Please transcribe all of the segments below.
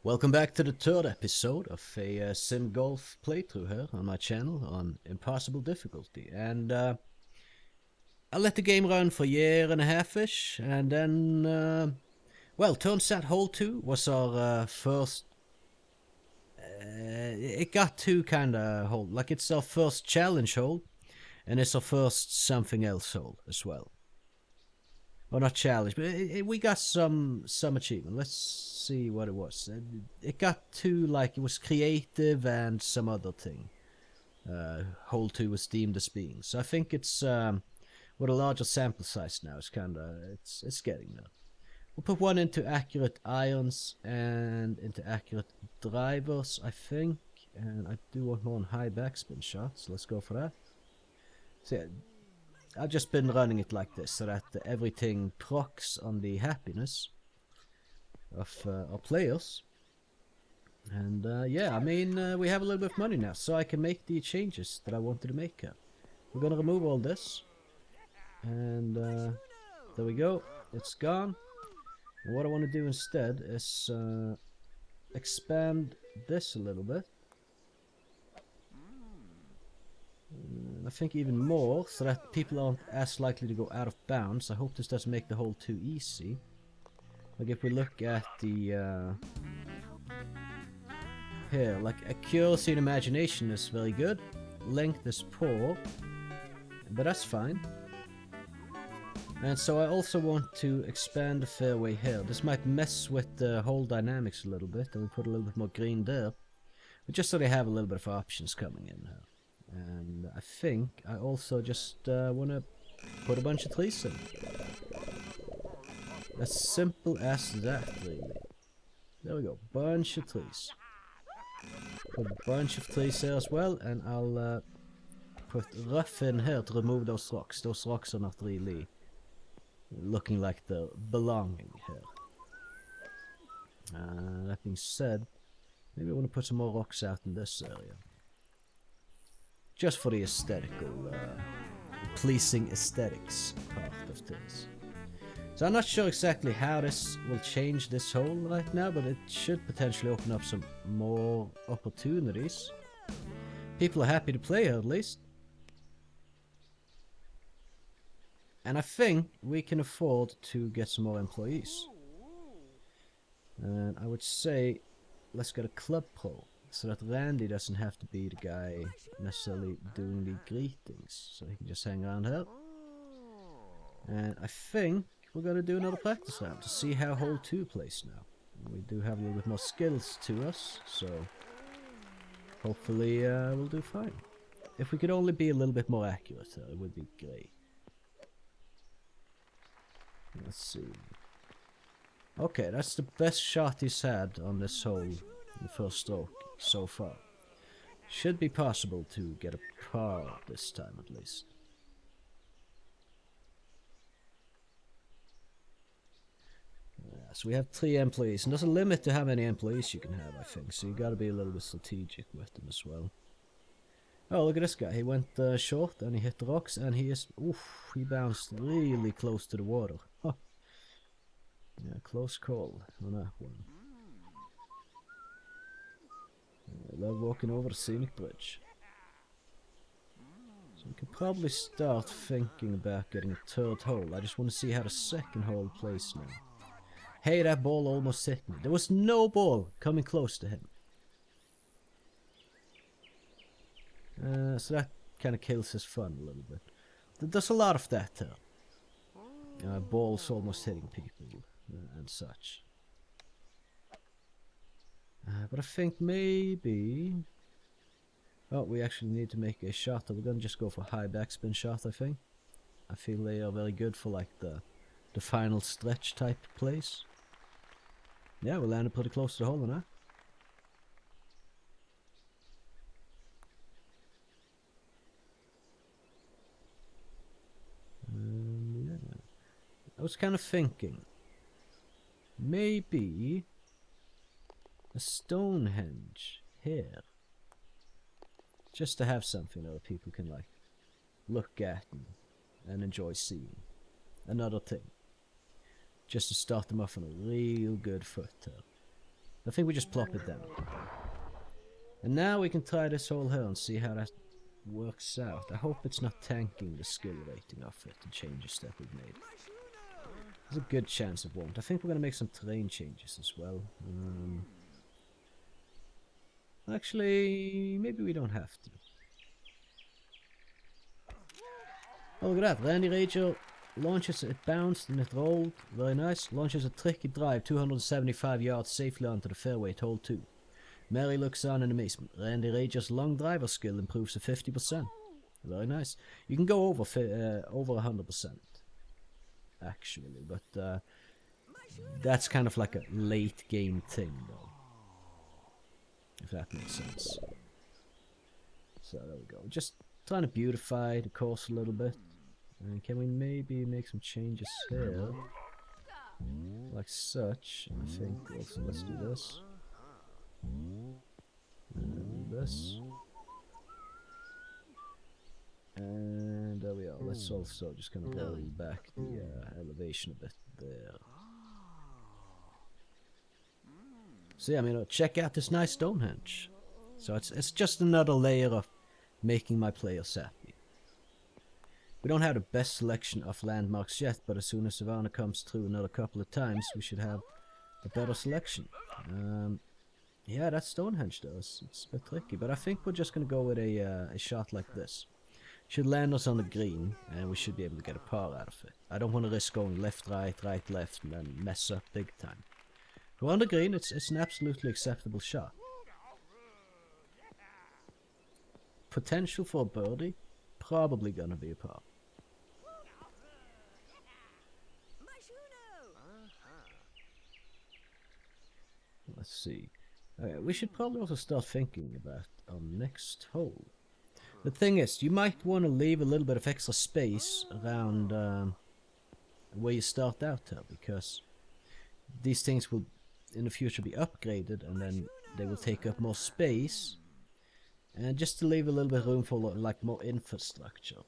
Welcome back to the third episode of a SimGolf playthrough here on my channel on impossible difficulty. And I let the game run for a year and a half-ish, and then, well, turns out hole 2 was our first... it got two kind of hole, like it's our first challenge hole, and it's our first something else hole as well. Well, not challenge, but we got some achievement. Let's see what it was. It got two, like, it was creative and some other thing. Hole 2 was deemed as being. So I think it's, with a larger sample size now, it's kinda, it's getting there. We'll put one into accurate irons and into accurate drivers, I think. And I do want more on high backspin shots. Let's go for that. So yeah, I've just been running it like this, so that everything procs on the happiness of our players. And yeah, I mean, we have a little bit of money now, so I can make the changes that I wanted to make here. We're gonna remove all this. And there we go, it's gone. And what I want to do instead is expand this a little bit. I think even more, so that people aren't as likely to go out of bounds. I hope this doesn't make the hole too easy. Like if we look at the here, like accuracy and imagination is very good, length is poor, but that's fine. And so I also want to expand the fairway here. This might mess with the whole dynamics a little bit, and we put a little bit more green there, but just so they have a little bit of options coming in here. And I think I also just want to put a bunch of trees in. As simple as that, really. There we go, bunch of trees. Put a bunch of trees here as well, and I'll put rough in here to remove those rocks. Those rocks are not really looking like they're belonging here. That being said, maybe I want to put some more rocks out in this area. Just for the aesthetical, pleasing aesthetics part of things. So I'm not sure exactly how this will change this hole right now, but it should potentially open up some more opportunities. People are happy to play here at least. And I think we can afford to get some more employees. And I would say, let's get a club pro, so that Randy doesn't have to be the guy necessarily doing the greetings. So he can just hang around here. And I think we're going to do another practice round to see how hole 2 plays now. And we do have a little bit more skills to us, so hopefully we'll do fine. If we could only be a little bit more accurate, it would be great. Let's see. Okay, that's the best shot he's had on this hole in the first stroke so far. Should be possible to get a par this time at least. Yeah, so we have 3 employees, and there's a limit to how many employees you can have, I think, so you gotta be a little bit strategic with them as well. Oh, look at this guy. He went short and he hit the rocks, and he is... oof, he bounced really close to the water. Huh. Yeah, close call on that one. I love walking over the scenic bridge. So we could probably start thinking about getting a third hole. I just want to see how the second hole plays now. Hey, that ball almost hit me. There was no ball coming close to him. So that kind of kills his fun a little bit. There's a lot of that there. Balls almost hitting people and such. But I think maybe... oh, we actually need to make a shot. We're gonna just go for high backspin shot, I think. I feel they are very good for like the final stretch type plays. Yeah, we landed pretty close to the hole on that. Yeah. I was kind of thinking, maybe a Stonehenge here, just to have something that people can like look at and enjoy seeing. Another thing, just to start them off on a real good foot. I think we just plop it down. And now we can try this hole here and see how that works out. I hope it's not tanking the skill rating of it, the changes that we've made. There's a good chance it won't. I think we're going to make some terrain changes as well. Actually, maybe we don't have to. Oh, look at that. Randy Rager launches, it bounced and it rolled. Very nice. Launches a tricky drive 275 yards safely onto the fairway at hole 2. Mary looks on in amazement. Randy Rager's long driver skill improves to 50%. Very nice. You can go over 100%. Actually, but that's kind of like a late game thing though. If that makes sense. So there we go. Just trying to beautify the course a little bit. Can we maybe make some changes here? Like such, I think. Also, let's do this. And this. And there we are. Let's also just kind of roll back the elevation a bit there. So yeah, I mean, check out this nice Stonehenge. So it's just another layer of making my players happy. We don't have the best selection of landmarks yet, but as soon as Ivana comes through another couple of times, we should have a better selection. Yeah, that Stonehenge though, it's a bit tricky, but I think we're just going to go with a shot like this. Should land us on the green, and we should be able to get a par out of it. I don't want to risk going left, right, right, left, and then mess up big time. If we're on the green, it's an absolutely acceptable shot. Potential for a birdie, probably gonna be a par. Let's see. We should probably also start thinking about our next hole. The thing is, you might want to leave a little bit of extra space around where you start out here, because these things will in the future be upgraded and then they will take up more space, and just to leave a little bit of room for like more infrastructure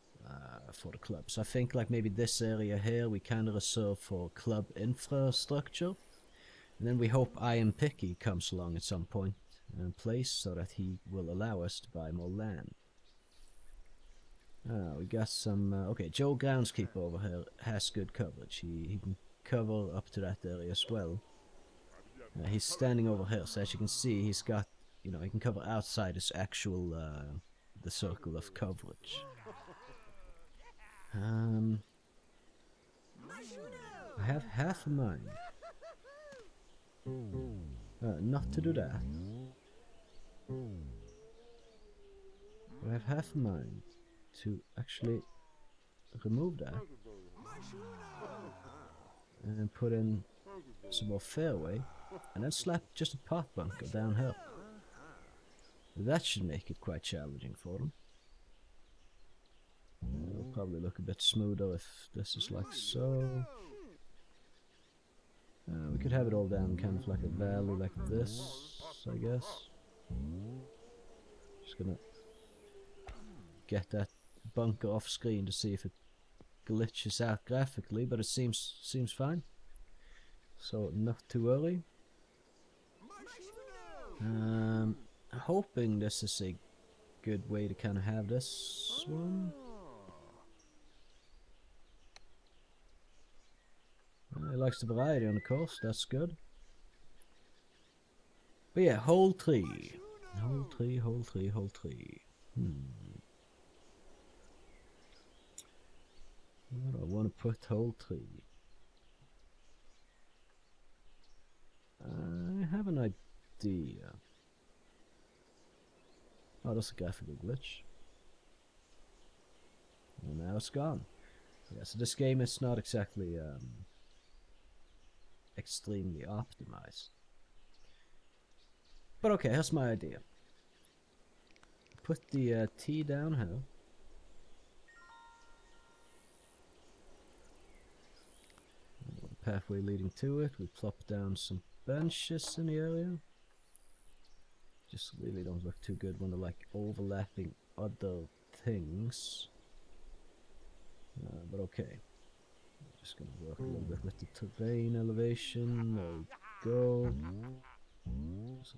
for the club. So I think like maybe this area here we kind of reserve for club infrastructure. And then we hope I Am Picky comes along at some point and place so that he will allow us to buy more land. We got some... okay, Joe Groundskeeper over here has good coverage. He can cover up to that area as well. He's standing over here, so as you can see, he's got... You know, he can cover outside his actual... the circle of coverage. I have half a mind. Not to do that. But I have half a mind to actually remove that and put in some more fairway and then slap just a pot bunker down here. That should make it quite challenging for them. It'll probably look a bit smoother if this is like so. We could have it all down kind of like a valley like this, I guess. Just gonna get that bunker off screen to see if it glitches out graphically, but it seems fine. So not too early. Hoping this is a good way to kind of have this one. He likes the variety on the course, that's good. But yeah, hole 3. Hole 3, hole 3, hole 3. Where do I want to put hole 3? I have an idea. Oh, that's a graphical glitch. And now it's gone. Yeah, so this game is not exactly extremely optimized. But okay, here's my idea. Put the T down here. The pathway leading to it. We plop down some benches in the area. Just really don't look too good when they're like overlapping other things. But okay. Just gonna work a little bit with the terrain elevation. There we go.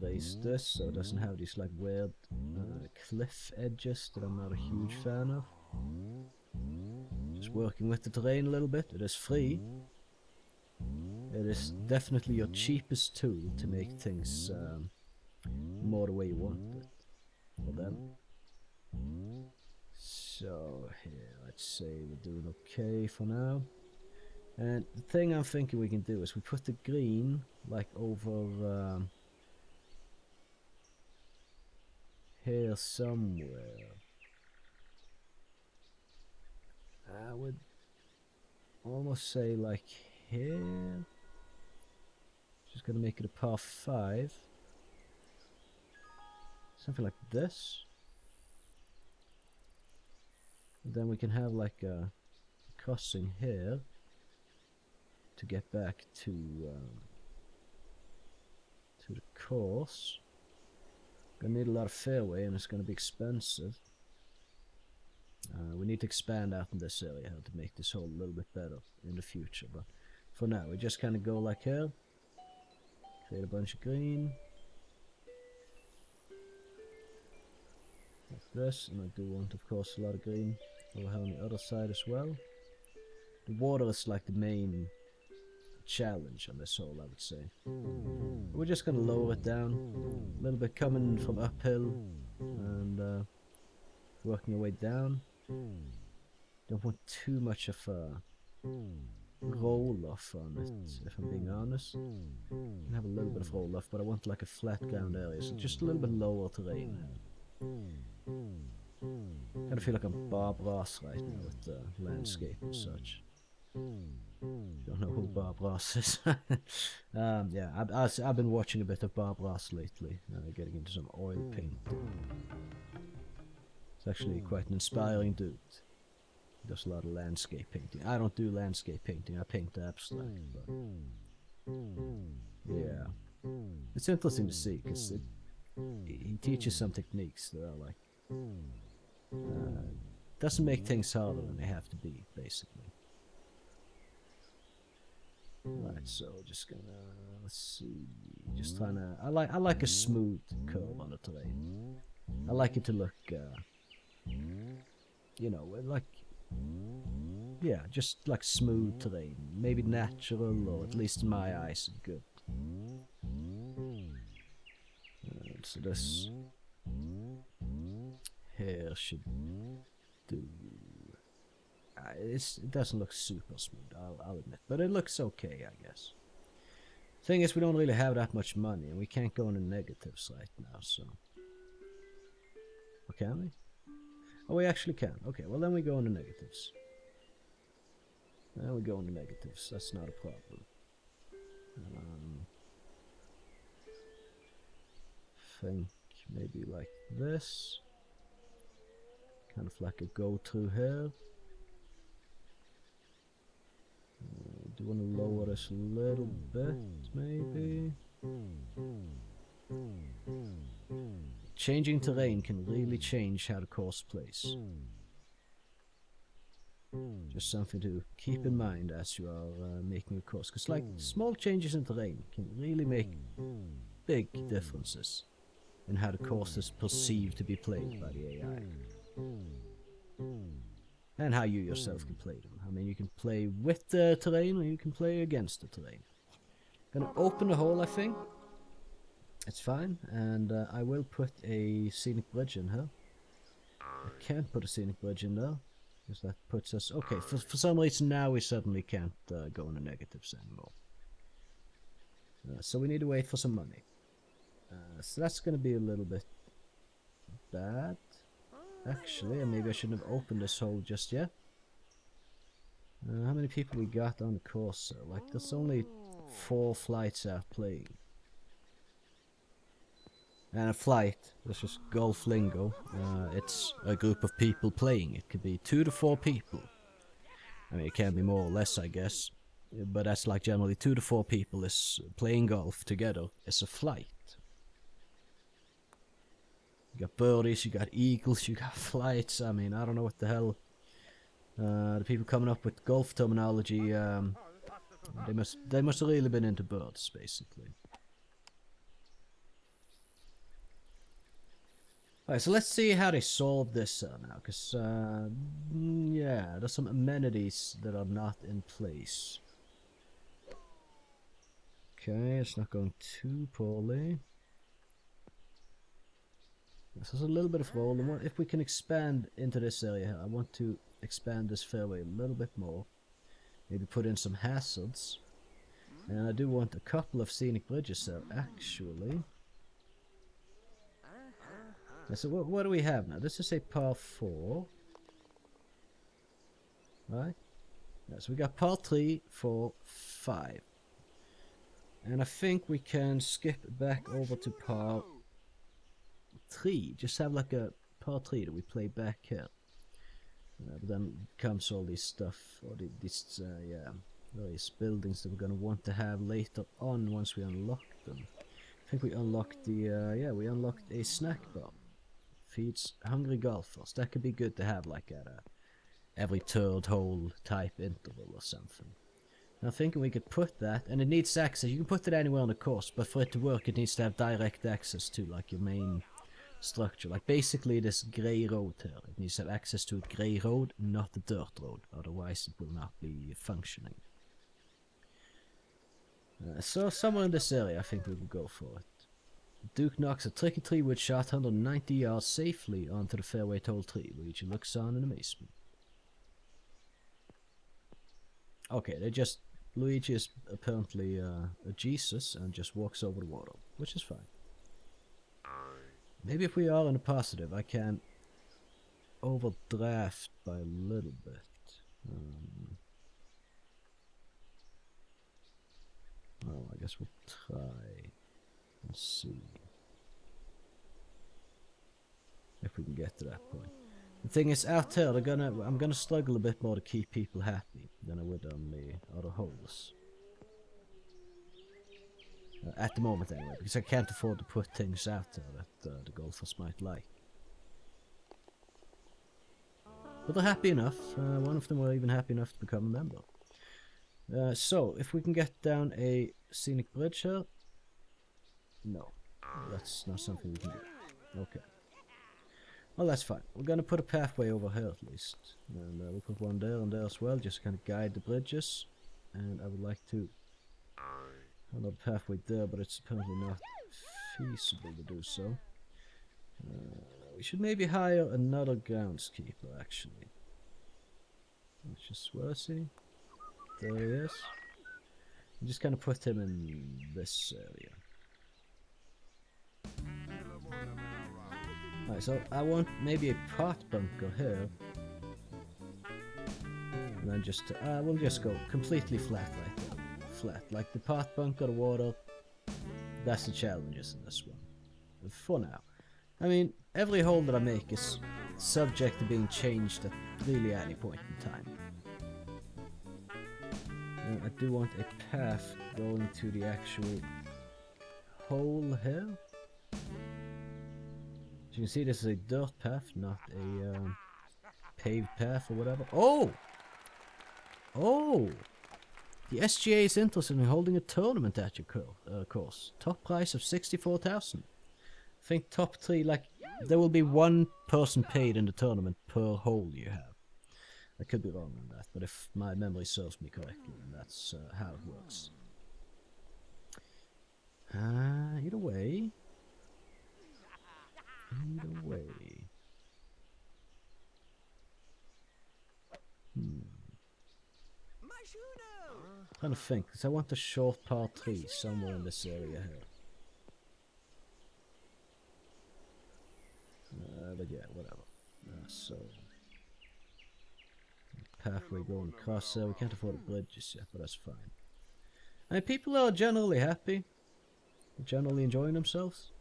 Let's raise this so it doesn't have these like weird cliff edges that I'm not a huge fan of. Just working with the terrain a little bit. It is free. It is definitely your cheapest tool to make things more the way you want it. For them. So here, let's say we're doing okay for now. And the thing I'm thinking we can do is we put the green like over here somewhere. I would almost say like here. Just gonna make it a par 5. Something like this. And then we can have like a crossing here to get back to the course. Gonna need a lot of fairway and it's gonna be expensive. We need to expand out in this area to make this hole a little bit better in the future, but for now we just kind of go like here, create a bunch of green like this, and I do want of course a lot of green over here on the other side as well. The water is like the main challenge on this hole, I would say. We're just gonna lower it down a little bit, coming from uphill and working our way down. Don't want too much of a roll off on it, if I'm being honest. I have a little bit of roll off, but I want like a flat ground area, so just a little bit lower terrain. Kind of feel like I'm Bob Ross right now with the landscape and such. Don't know who Bob Ross is. Yeah, I've been watching a bit of Bob Ross lately, getting into some oil painting. It's actually quite an inspiring dude. He does a lot of landscape painting. I don't do landscape painting, I paint abstract, but yeah. It's interesting to see, because he teaches some techniques that are like, doesn't make things harder than they have to be, basically. Right, so just gonna, let's see, just trying to, I like a smooth curve on the terrain. I like it to look, you know, like, yeah, just like smooth terrain, maybe natural, or at least in my eyes, good. So this here should do. It doesn't look super smooth, I'll admit, but it looks okay, I guess. Thing is, we don't really have that much money, and we can't go into negatives right now, so. Or can we? Oh, we actually can. Okay, well then we go into negatives. Then we go into negatives, that's not a problem. Think maybe like this. Kind of like a go-through here. Do you want to lower this a little bit, maybe? Changing terrain can really change how the course plays. Just something to keep in mind as you are making a course. Because like, small changes in terrain can really make big differences in how the course is perceived to be played by the AI. And how you yourself can play them. I mean, you can play with the terrain or you can play against the terrain. Gonna open the hole, I think. It's fine, and I will put a scenic bridge in here. I can't put a scenic bridge in there, because that puts us... Okay, for some reason now we suddenly can't go into negatives anymore. So we need to wait for some money. So that's gonna be a little bit bad. Actually, and maybe I shouldn't have opened this hole just yet. How many people we got on the course? Like, there's only 4 flights out playing. And a flight, that's just golf lingo. It's a group of people playing. It could be 2 to 4 people. I mean, it can be more or less, I guess. But that's like generally 2 to 4 people is playing golf together. It's a flight. You got birdies, you got eagles, you got flights. I mean, I don't know what the hell. The people coming up with golf terminology, they must have really been into birds, basically. Alright, so let's see how they solve this now, because, yeah, there's some amenities that are not in place. Okay, it's not going too poorly. So there's a little bit of roll. If we can expand into this area, I want to expand this fairway a little bit more. Maybe put in some hazards. And I do want a couple of scenic bridges there, actually. So what do we have now? This is a par 4. Right? Yeah, so we got par 3, 4, 5. And I think we can skip back over to par 3. Just have like a par 3 that we play back here. But then comes all this stuff, or these yeah, various buildings that we're going to want to have later on once we unlock them. I think we unlocked the, yeah, we unlocked a snack bar. Feeds hungry golfers. That could be good to have like at a every third hole type interval or something. And I'm thinking we could put that, and it needs access. You can put it anywhere on the course, but for it to work it needs to have direct access to like your main structure. Like basically this grey road here. It needs to have access to a grey road, not a dirt road. Otherwise it will not be functioning. So somewhere in this area I think we will go for it. Duke knocks a tricky 3-wood shot 190 yards safely onto the fairway hole 3. Luigi looks on in amazement. Okay, Luigi is apparently a Jesus and just walks over the water, which is fine. Maybe if we are in the positive, I can overdraft by a little bit. Well, I guess we'll try. Let's see if we can get to that point. The thing is, out here, I'm gonna struggle a bit more to keep people happy than I would on the other holes. At the moment, anyway, because I can't afford to put things out there that the golfers might like. But they're happy enough. One of them were even happy enough to become a member. So, if we can get down a scenic bridge here. No, that's not something we can do. Okay. Well, that's fine. We're going to put a pathway over here at least. And we'll put one there and there as well, just to kind of guide the bridges. And I would like to have another pathway there, but it's apparently not feasible to do so. We should maybe hire another groundskeeper, actually. Where is he? There he is. And just kind of put him in this area. Right, so I want maybe a pot bunker here. And then just, we'll just go completely flat right there. Flat, like the pot bunker, the water. That's the challenges in this one. For now. I mean, every hole that I make is subject to being changed at really any point in time. And I do want a path going to the actual hole here. As you can see, this is a dirt path, not a paved path or whatever. Oh! Oh! The SGA is interested in holding a tournament at your course. Top price of 64,000. I think top 3, like, there will be one person paid in the tournament per hole you have. I could be wrong on that, but if my memory serves me correctly, then that's how it works. Either way. Trying to think, because I want a short par 3 somewhere in this area here. But yeah, whatever. So pathway going across there. We can't afford the bridges yet, but that's fine. And people are generally happy, generally enjoying themselves.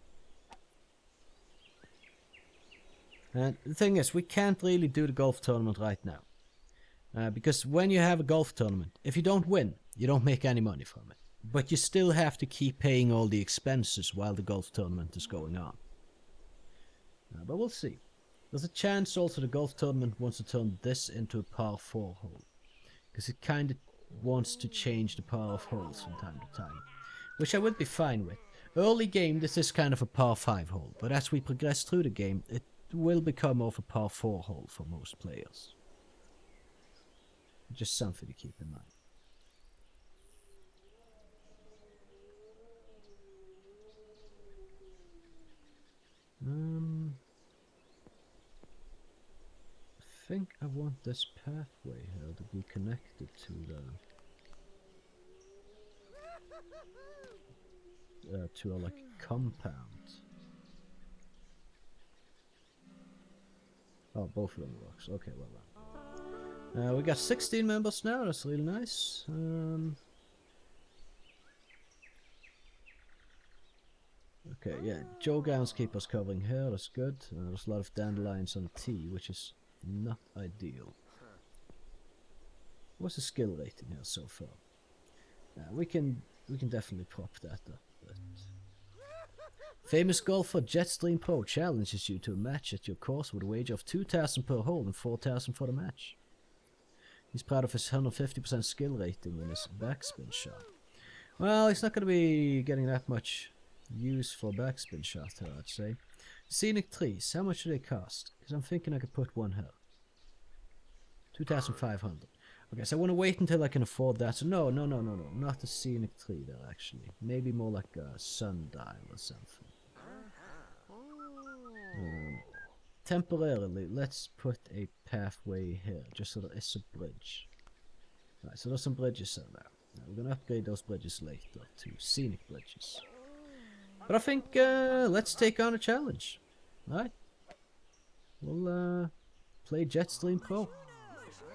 And the thing is, we can't really do the golf tournament right now. Because when you have a golf tournament, if you don't win, you don't make any money from it. But you still have to keep paying all the expenses while the golf tournament is going on. But we'll see. There's a chance also the golf tournament wants to turn this into a par 4 hole. Because it kind of wants to change the par of holes from time to time. Which I would be fine with. Early game, this is kind of a par 5 hole, but as we progress through the game, it will become more of a par 4 hole for most players. Just something to keep in mind. I think I want this pathway here to be connected to the to a like compound. Oh, both of them works. Okay, well done. We got 16 members now. That's really nice. Okay, yeah, Joe groundskeepers covering here. That's good. There's a lot of dandelions on the tee, which is not ideal. What's the skill rating here so far? We can definitely prop that up. But famous golfer Jetstream Pro challenges you to a match at your course with a wager of 2,000 per hole and 4,000 for the match. He's proud of his 150% skill rating in his backspin shot. Well, he's not going to be getting that much use for backspin shot here, I'd say. Scenic trees, how much do they cost? Because I'm thinking I could put one here. 2,500. Okay, so I want to wait until I can afford that. So no, not a scenic tree there actually. Maybe more like a sundial or something. Temporarily, let's put a pathway here, just so there is a bridge. Right, so there's some bridges there now. We're going to upgrade those bridges later to scenic bridges. But I think let's take on a challenge. Alright? We'll play Jetstream Pro.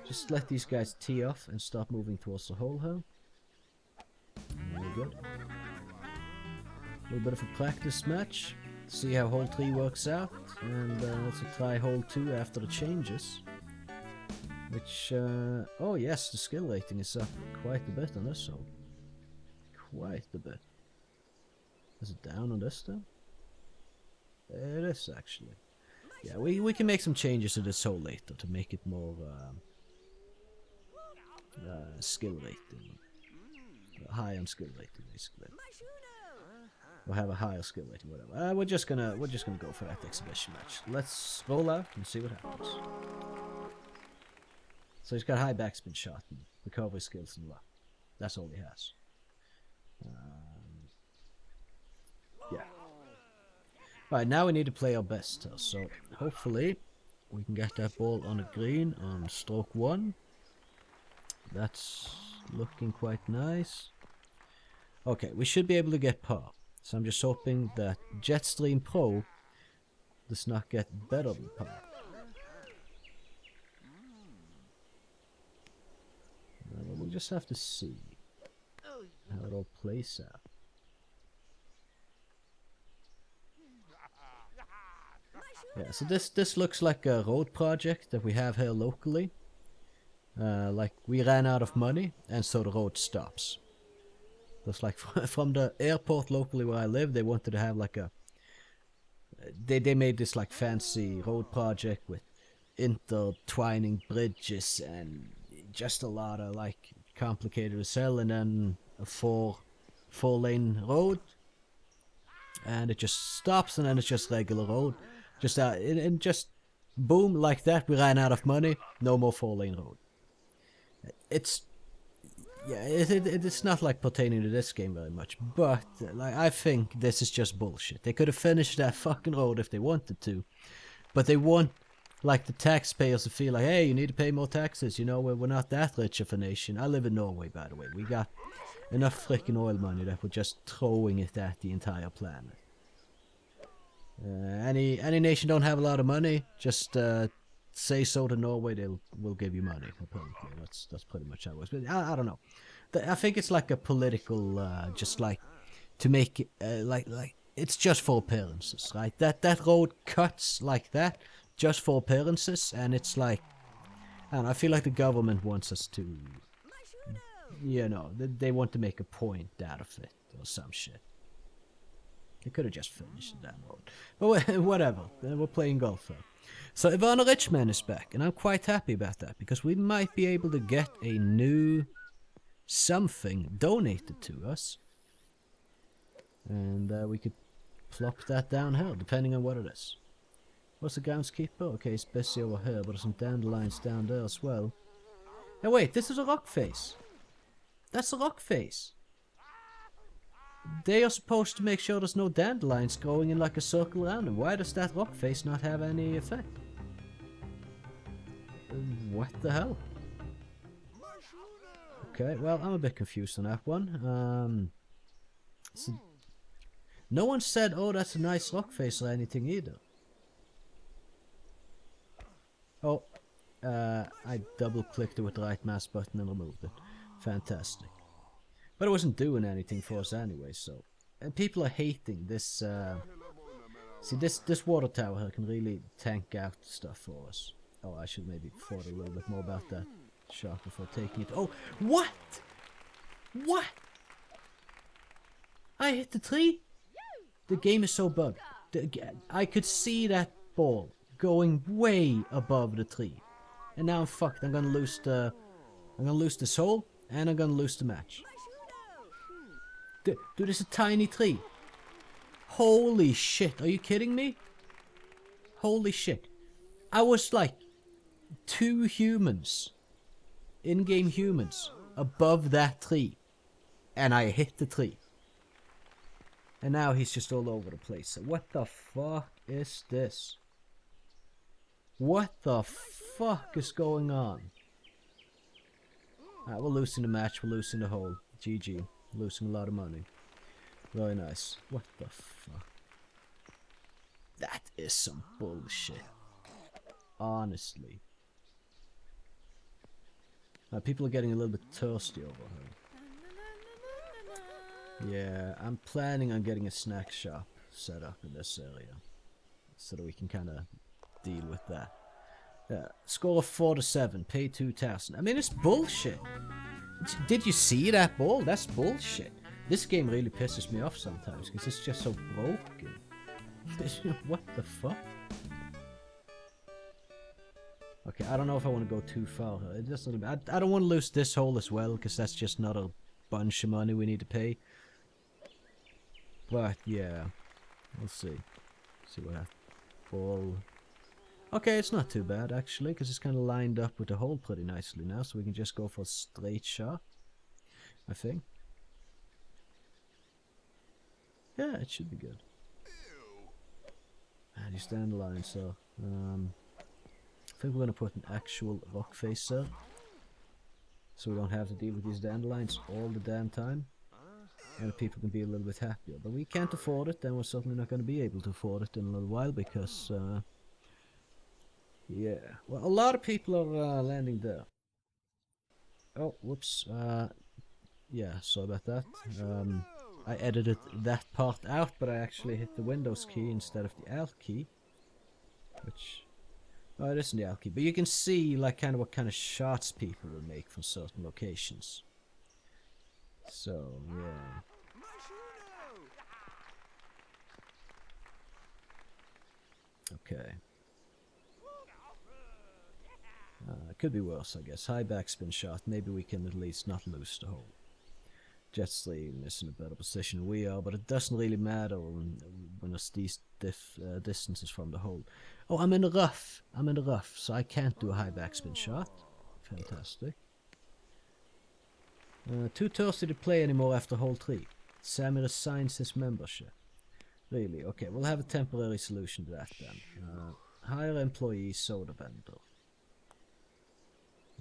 Just let these guys tee off and start moving towards the hole here. Very good. A little bit of a practice match. See how hole 3 works out. And also try hole 2 after the changes. Which, oh yes, the skill rating is up quite a bit on this hole. Quite a bit. Is it down on this though? It is actually. Yeah, we can make some changes to this hole later to make it more skill rating. High on skill rating basically. We'll have a higher skill rating, whatever. We're just gonna go for that exhibition match. Let's roll out and see what happens. So he's got high backspin shot and recovery skills and luck. That's all he has. Yeah. Alright, now we need to play our best. So hopefully we can get that ball on the green on stroke 1. That's looking quite nice. Okay, we should be able to get par. So I'm just hoping that Jetstream Pro does not get better than par. We'll just have to see how it all plays out. Yeah, so this looks like a road project that we have here locally. Like we ran out of money and so the road stops. That's like from the airport locally where I live, they wanted to have like a... They made this like fancy road project with intertwining bridges and just a lot of like complicated as hell, and then a four-lane road, and it just stops, and then it's just regular road. Just and just boom, like that, we ran out of money. No more 4-lane road. It's it's not like pertaining to this game very much, but like I think this is just bullshit. They could have finished that fucking road if they wanted to, but they want like the taxpayers to feel like, hey, you need to pay more taxes. You know, we're not that rich of a nation. I live in Norway, by the way. We got enough freaking oil money that we're just throwing it at the entire planet. Any nation don't have a lot of money, just say so to Norway, will give you money. Apparently, that's pretty much how it works. But I don't know. I think it's like a political, just like to make it, like it's just for appearances, right? That road cuts like that just for appearances, and it's like, I don't know. I feel like the government wants us to, you know, they want to make a point out of it or some shit. They could have just finished that road. But whatever. We're playing golf here. So Ivana Richman is back, and I'm quite happy about that, because we might be able to get a new something donated to us. And we could plop that down here, depending on what it is. What's the groundskeeper? Okay, it's busy over here, but there's some dandelions down there as well. Now wait, this is a rock face. That's a rock face. They are supposed to make sure there's no dandelions growing in like a circle around them. Why does that rock face not have any effect? What the hell? Okay, well, I'm a bit confused on that one. So no one said, oh, that's a nice rock face or anything either. Oh, I double-clicked it with the right mouse button and removed it. Fantastic. But it wasn't doing anything for us anyway, so... And people are hating this, See, this water tower here can really tank out stuff for us. Oh, I should maybe thought a little bit more about that shot before taking it. Oh, what? What? I hit the tree? The game is so bugged. I could see that ball going way above the tree. And now I'm fucked. I'm gonna lose this hole, and I'm gonna lose the match. Dude, it's a tiny tree. Holy shit, are you kidding me? Holy shit. I was like 2 humans, in-game humans, above that tree. And I hit the tree. And now he's just all over the place. So what the fuck is this? What the fuck is going on? Alright, we're losing the match, we're losing the hole. GG. Losing a lot of money. Very nice. What the fuck? That is some bullshit. Honestly. People are getting a little bit thirsty over here. Yeah, I'm planning on getting a snack shop set up in this area. So that we can kind of deal with that. Score of 4-7, pay 2,000. I mean, it's bullshit. Did you see that ball? That's bullshit. This game really pisses me off sometimes because it's just so broken. What the fuck? Okay, I don't know if I want to go too far. It doesn't. I don't want to lose this hole as well because that's just not a bunch of money we need to pay. But yeah, we'll see. See what happens. Ball. Okay, it's not too bad actually, because it's kind of lined up with the hole pretty nicely now, so we can just go for a straight shot, I think. Yeah, it should be good. And these dandelions, so I think we're gonna put an actual rock face there, so we don't have to deal with these dandelions all the damn time, and people can be a little bit happier. But we can't afford it, then we're certainly not going to be able to afford it in a little while because. Yeah, well, a lot of people are landing there. Oh, whoops. Yeah, sorry about that. I edited that part out, but I actually hit the Windows key instead of the Alt key. Which... Oh, it isn't the Alt key. But you can see, like, kind of what kind of shots people will make from certain locations. So, yeah. Okay. It could be worse, I guess. High backspin shot. Maybe we can at least not lose the hole. Jet Stream is in a better position than we are, but it doesn't really matter when there's these distances from the hole. Oh, I'm in the rough. I'm in the rough, so I can't do a high backspin shot. Fantastic. Too thirsty to play anymore after hole 3. Sammy resigns his membership. Really? Okay, we'll have a temporary solution to that then. Hire employee soda vendor.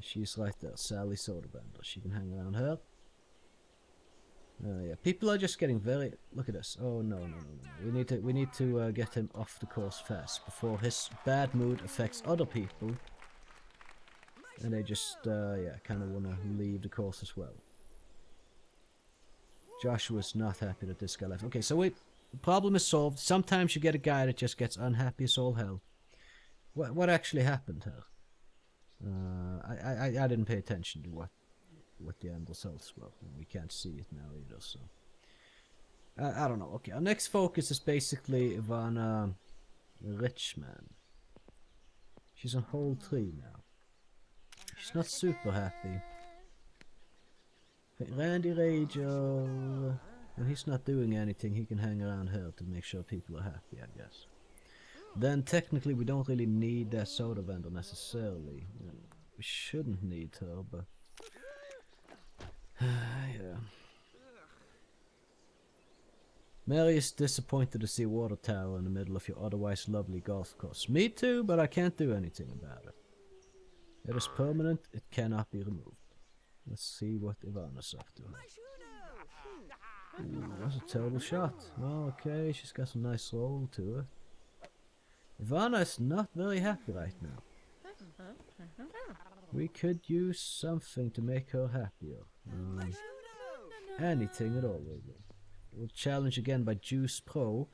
She's right there, Sally Sodabender. She can hang around her. Yeah, people are just getting very... Look at this. Oh, no. We need to get him off the course fast before his bad mood affects other people. And they just, yeah, kind of want to leave the course as well. Joshua's not happy that this guy left. Okay, so the problem is solved. Sometimes you get a guy that just gets unhappy as all hell. What actually happened here? I didn't pay attention to what the end results were. We can't see it now either, so I don't know. Okay, our next focus is basically Ivana Richman. She's on hole 3 now. She's not super happy. Randy Rager. When he's not doing anything, he can hang around here to make sure people are happy, I guess. Then technically we don't really need that soda vendor necessarily. We shouldn't need her, but yeah. Mary is disappointed to see a water tower in the middle of your otherwise lovely golf course. Me too, but I can't do anything about it. It is permanent, it cannot be removed. Let's see what Ivana's up to. Ooh, that's a terrible shot. Oh, okay, she's got some nice roll to it. Ivana is not very happy right now. We could use something to make her happier. Anything at all, really. We'll challenge again by Juice Pro.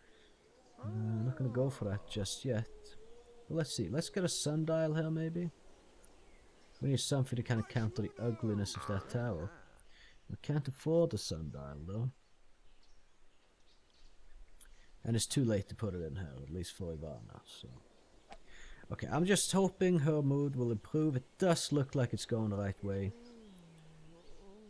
I'm not going to go for that just yet. But let's see. Let's get a sundial here, maybe. We need something to kind of counter the ugliness of that tower. We can't afford a sundial, though. And it's too late to put it in here, at least for Ivana. So, okay, I'm just hoping her mood will improve. It does look like it's going the right way.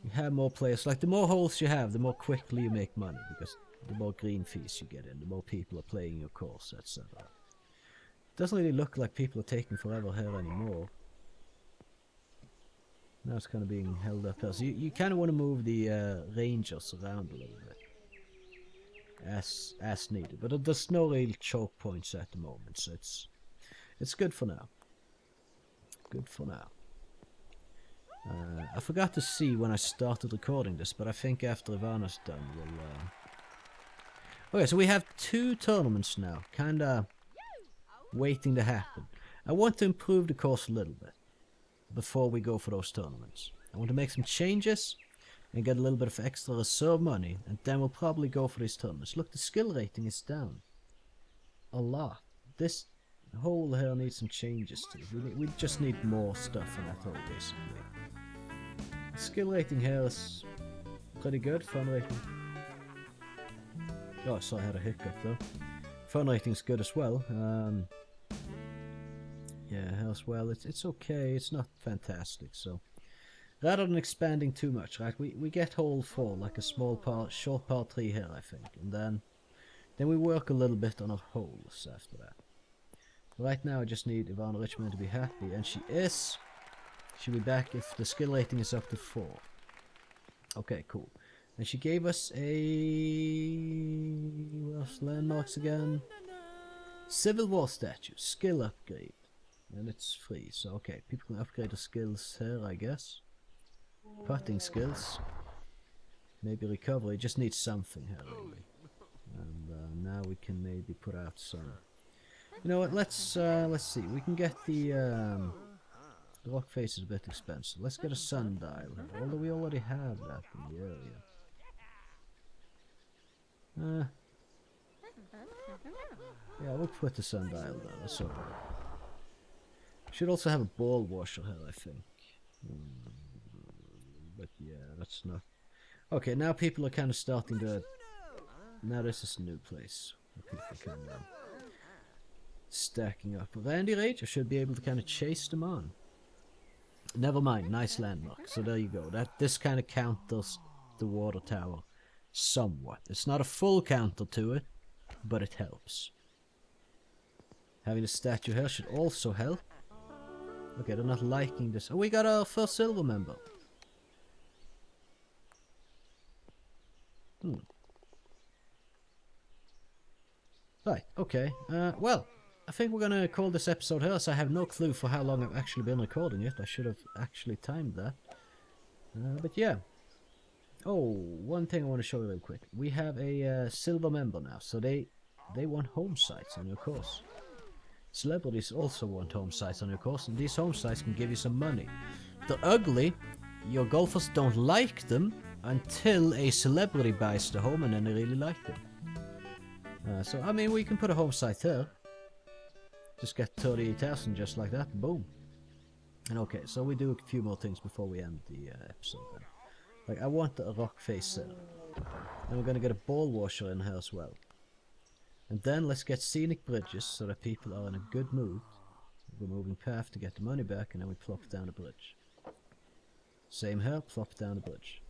You have more players. Like, the more holes you have, the more quickly you make money, because the more green fees you get in, the more people are playing your course, etc. It doesn't really look like people are taking forever here anymore. Now it's kind of being held up here. So you kind of want to move the rangers around a little bit. As needed. But there's no real choke points at the moment, so it's good for now. Good for now. I forgot to see when I started recording this, but I think after Ivana's done, we'll... Okay, so we have 2 tournaments now, kinda waiting to happen. I want to improve the course a little bit before we go for those tournaments. I want to make some changes and get a little bit of extra reserve money, and then we'll probably go for these tournaments. Look, the skill rating is down a lot. This hole here needs some changes to it. We just need more stuff in that hole, basically. The skill rating here is pretty good. Fun rating. Oh, sorry, I had a hiccup though. Fun rating's good as well. Yeah, as well. It's okay. It's not fantastic. So, rather than expanding too much, right? We get hole 4, like a small part, short part 3 here, I think, and then we work a little bit on our holes after that. Right now, I just need Ivana Richmond to be happy, and she is. She'll be back if the skill rating is up to 4. Okay, cool. And she gave us a... what's landmarks again? Civil War statue, skill upgrade. And it's free, so okay, people can upgrade their skills here, I guess. Putting skills. Maybe recovery, just needs something here, really. And now we can maybe put out some... You know what, let's see, we can get the rock face is a bit expensive. Let's get a sundial, although we already have that in the area. Yeah, we'll put the sundial there, that's okay. Should also have a ball washer here, I think. But yeah, that's not... Okay, now people are kind of starting to... Now this is a new place. People are kind of stacking up. Randy Rager should be able to kind of chase them on. Never mind, nice landmark. So there you go. This kind of counters the water tower somewhat. It's not a full counter to it, but it helps. Having a statue here should also help. Okay, they're not liking this. Oh, we got our first silver member. Right, okay. Well, I think we're gonna call this episode here, so I have no clue for how long I've actually been recording it. I should have actually timed that. But yeah. Oh, one thing I want to show you real quick. We have a silver member now, so they want home sites on your course. Celebrities also want home sites on your course, and these home sites can give you some money. They're ugly. Your golfers don't like them until a celebrity buys the home, and then they really like them. So, I mean, we can put a home site here. Just get 38,000 just like that. Boom. And okay, so we do a few more things before we end the episode then. Like, I want a rock face there. And we're going to get a ball washer in here as well. And then let's get scenic bridges so that people are in a good mood. We're moving path to get the money back, and then we plop down the bridge. Same here, plop down the bridge.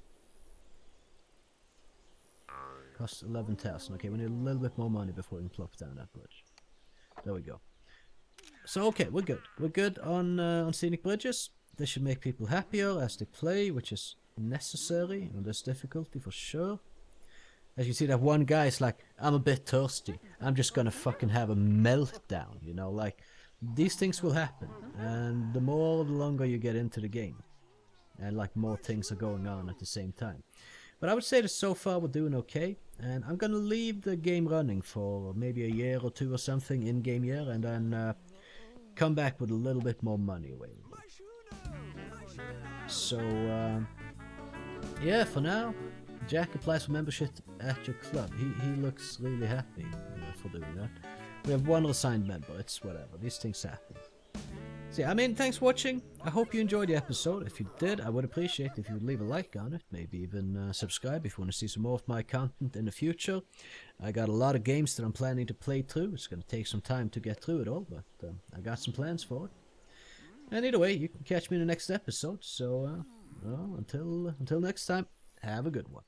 Costs 11,000. Okay, we need a little bit more money before we can plop down that bridge. There we go. So okay, we're good. We're good on scenic bridges. This should make people happier as they play, which is necessary on this difficulty for sure. As you see, that one guy is like, I'm a bit thirsty. I'm just gonna fucking have a meltdown, you know, like, these things will happen. And the longer you get into the game. And like more things are going on at the same time. But I would say that so far we're doing okay. And I'm gonna leave the game running for maybe a year or two or something, in-game year, and then come back with a little bit more money available. So, yeah, for now, Jack applies for membership at your club. He looks really happy for doing that. We have one assigned member. It's whatever. These things happen. So yeah, I mean, thanks for watching. I hope you enjoyed the episode. If you did, I would appreciate if you would leave a like on it. Maybe even subscribe if you want to see some more of my content in the future. I got a lot of games that I'm planning to play through. It's going to take some time to get through it all, but I got some plans for it. And either way, you can catch me in the next episode. So, well, until next time, have a good one.